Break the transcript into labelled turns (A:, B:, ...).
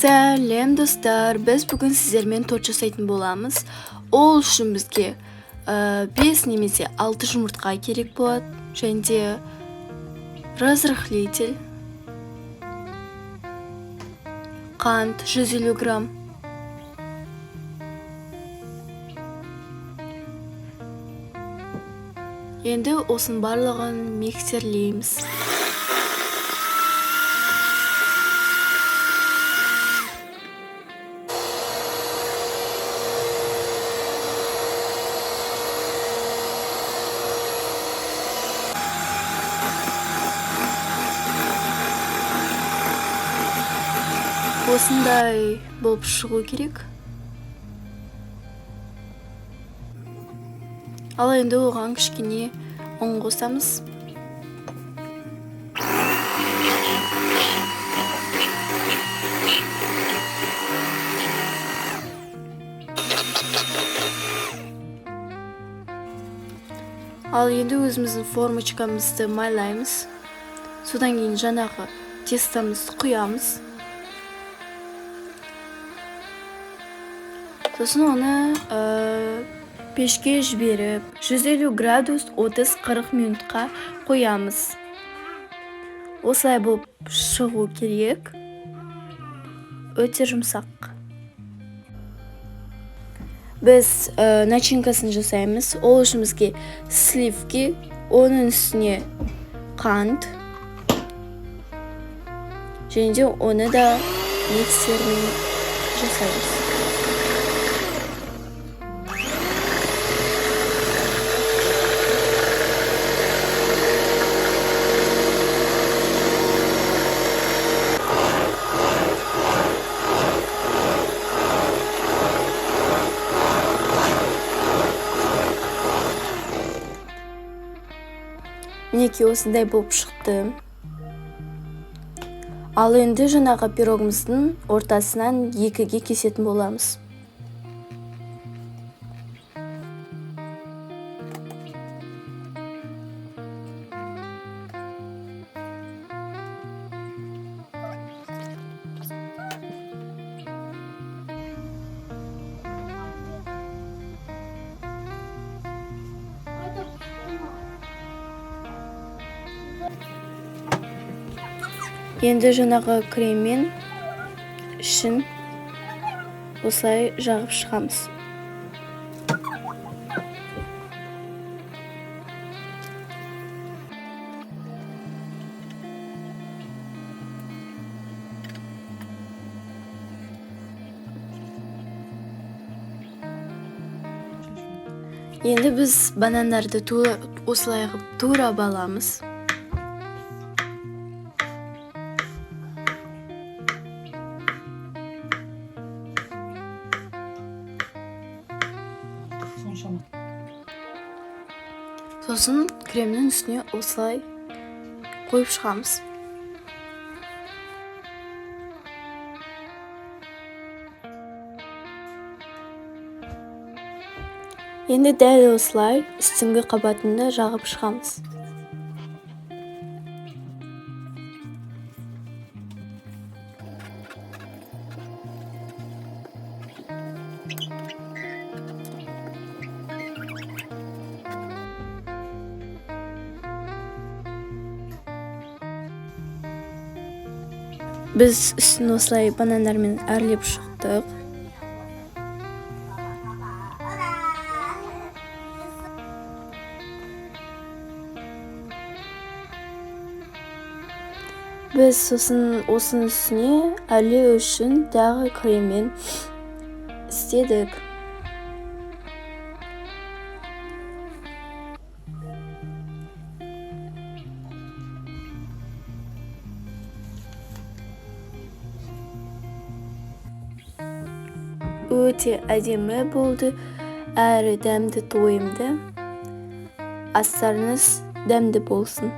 A: Сәлем достар, біз бүгін сіздермен торт жасайтын боламыз. Ол үшін бізге 5 немесе 6 жұмыртқа керек болады. Және де разрыхлитель, қант 150 грамм, енді осының барлығын миксерлейміз. Осындай болып шығу керек. Ал енді оған кішкене ұн қосамыз. Ал енді өзіміздің формочкамызды майлаймыз. Содан кейін жаңағы тестамызды құямыз. Сосын оны пешке жіберіп 150 градус 30-40 минутқа қоямыз. Осылай болып шығу керек. Өте жұмсақ. Біз начинкасын жасаймыз. Ол үшін бізге сливки, оның үстіне қант, және де оны да миксермен жасаймыз. Мінекей осындай болып шықты. Ал енді жаңағы пирогымыздың ортасынан екіге кесетін боламыз. Енді жаңағы креммен ішін осылай жағып шығамыз. Енді біз банандарды осылай қылып турап аламыз. Сосын кремнің үстіне осылай қойып шығамыз. Енді дәл осылай үстіңгі қабатында жағып шығамыз. Біз үстін осылай банандармен әрлеп шықтық. Біз сосын осының үстіне әрлеу үшін тағы креммен істедік. Өте әдемі болды, әрі дәмді тойымды. Астарыңыз дәмді болсын.